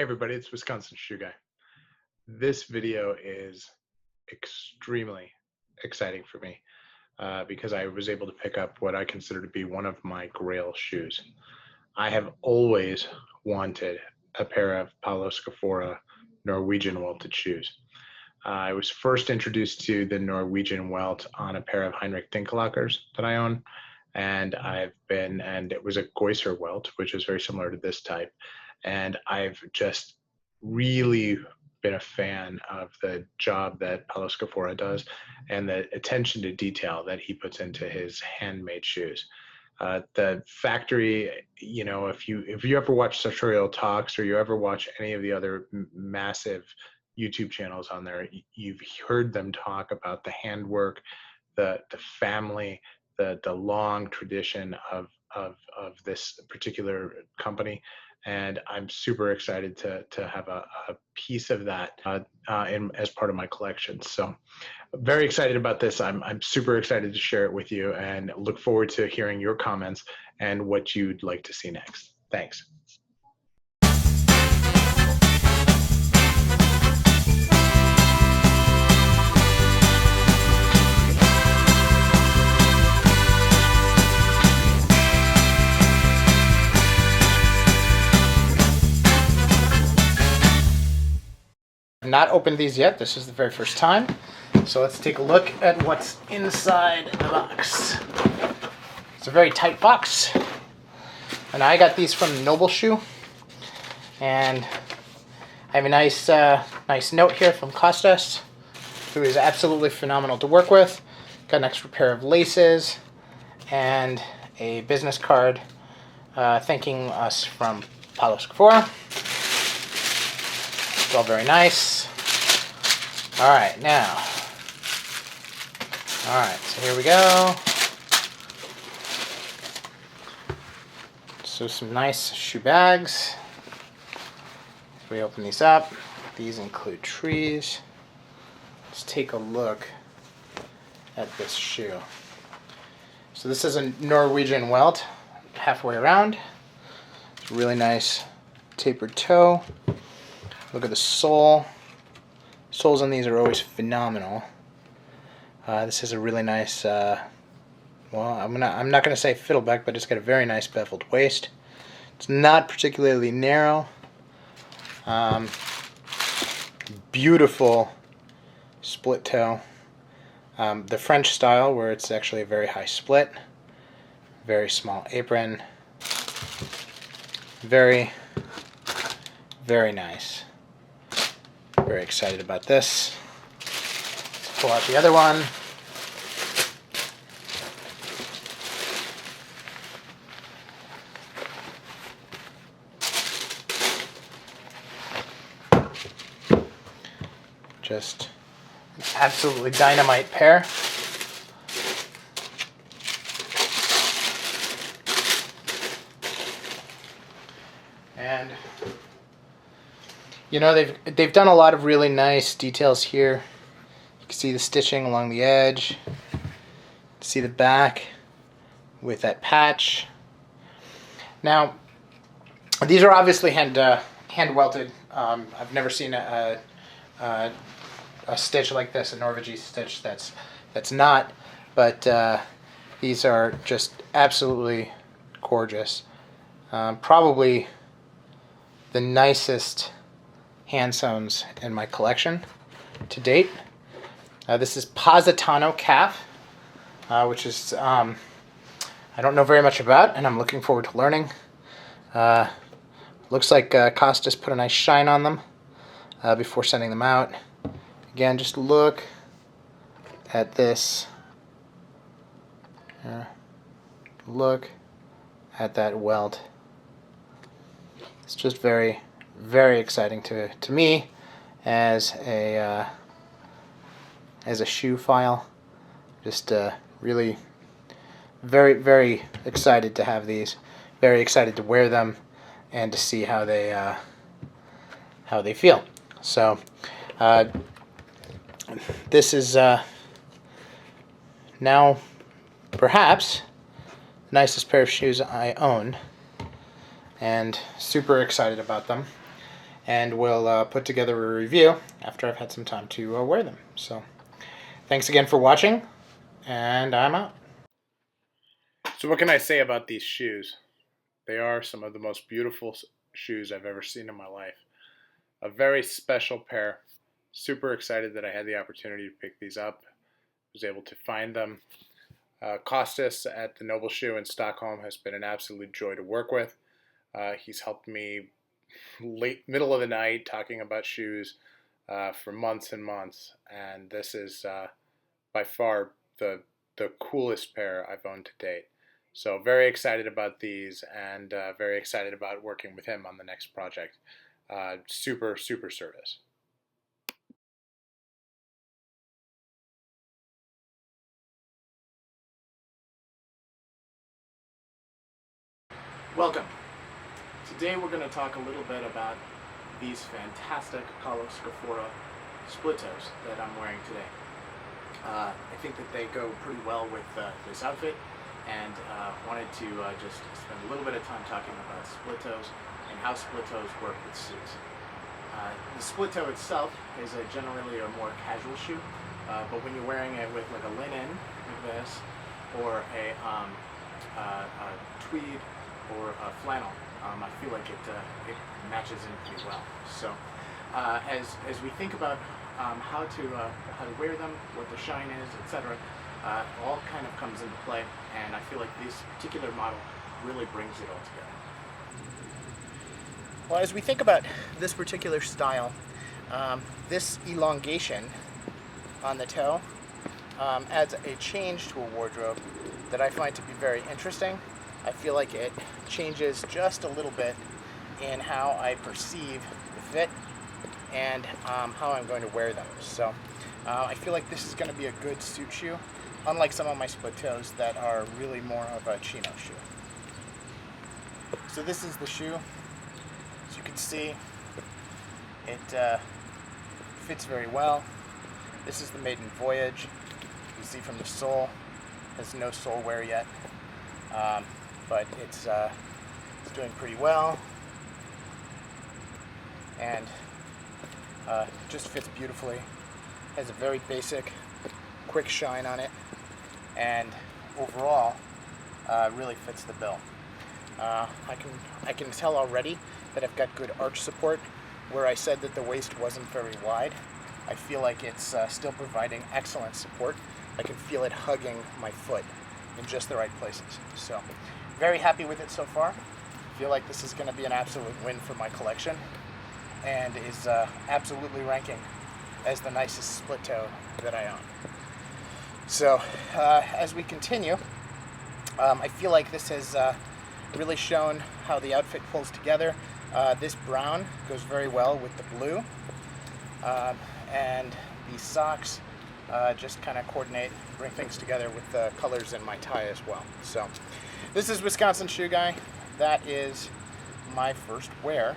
everybody, it's Wisconsin Shoe Guy. This video is extremely exciting for me because I was able to pick up what I consider to be one of my grail shoes. I have always wanted a pair of Paolo Scafora Norwegian welted shoes. I was first introduced to the Norwegian welt on a pair of Heinrich Dinkelakers that I own, and it was a Goiser welt, which is very similar to this type. And I've just really been a fan of the job that Paolo Scafora does and the attention to detail that he puts into his handmade shoes. The factory, if you ever watch sartorial talks or you ever watch any of the other massive YouTube channels on there, you've heard them talk about the handwork, the family, the long tradition of this particular company. And I'm super excited to have a piece of that as part of my collection. So very excited about this. I'm super excited to share it with you and look forward to hearing your comments and what you'd like to see next. Thanks. Not opened these yet. This is the very first time. So let's take a look at what's inside the box. It's a very tight box. And I got these from Noble Shoe. And I have a nice note here from Costas, who is absolutely phenomenal to work with. Got an extra pair of laces and a business card thanking us from Paolo Scafora. It's all very nice. All right, so here we go. So some nice shoe bags. If we open these up, these include trees. Let's take a look at this shoe. So this is a Norwegian welt, halfway around. It's a really nice tapered toe. Look at the sole. Soles on these are always phenomenal. This is a really nice, I'm not going to say fiddleback, but it's got a very nice beveled waist. It's not particularly narrow. Beautiful split toe. The French style, where it's actually a very high split. Very small apron. Very, very nice. Very excited about this. Let's pull out the other one. Just an absolutely dynamite pair. And they've done a lot of really nice details here. You can see the stitching along the edge. See the back with that patch. Now, these are obviously hand welted. I've never seen a stitch like this, a Norwegian stitch that's not. But these are just absolutely gorgeous. Probably the nicest hand sews in my collection to date. This is Positano calf, which is I don't know very much about, and I'm looking forward to learning. Looks like Costas put a nice shine on them before sending them out. Again, just look at this. Look at that welt. It's just very, very exciting to me as a shoe file. Just really very, very excited to have these. Very excited to wear them and to see how they feel. So this is now perhaps the nicest pair of shoes I own, and super excited about them. and we'll put together a review after I've had some time to wear them. So thanks again for watching, and I'm out. So what can I say about these shoes? They are some of the most beautiful shoes I've ever seen in my life. A very special pair. Super excited that I had the opportunity to pick these up. Was able to find them. Costas at the Noble Shoe in Stockholm has been an absolute joy to work with. He's helped me middle of the night talking about shoes for months and months, and this is by far the coolest pair I've owned to date. So very excited about these, and very excited about working with him on the next project. Super service. Welcome. Today we're going to talk a little bit about these fantastic Paolo Scafora split toes that I'm wearing today. I think that they go pretty well with this outfit, and wanted to just spend a little bit of time talking about split toes and how split toes work with suits. The split toe itself is generally a more casual shoe, but when you're wearing it with like a linen like this, or a tweed or a flannel, I feel like it matches in pretty well. So as we think about how to wear them, what the shine is, etc., all kind of comes into play, and I feel like this particular model really brings it all together. Well, as we think about this particular style, this elongation on the toe adds a change to a wardrobe that I find to be very interesting. I feel like it changes just a little bit in how I perceive the fit and how I'm going to wear them. So I feel like this is going to be a good suit shoe, unlike some of my split toes that are really more of a chino shoe. So this is the shoe. As you can see, it fits very well. This is the maiden voyage. You can see from the sole, has no sole wear yet, but it's doing pretty well, and just fits beautifully. Has a very basic, quick shine on it, and overall really fits the bill. I can tell already that I've got good arch support. Where I said that the waist wasn't very wide, I feel like it's still providing excellent support. I can feel it hugging my foot in just the right places. So very happy with it so far. Feel like this is going to be an absolute win for my collection, and is absolutely ranking as the nicest split toe that I own. So as we continue, I feel like this has really shown how the outfit pulls together. This brown goes very well with the blue, and these socks just kind of coordinate, bring things together with the colors in my tie as well. So this is Wisconsin Shoe Guy. That is my first wear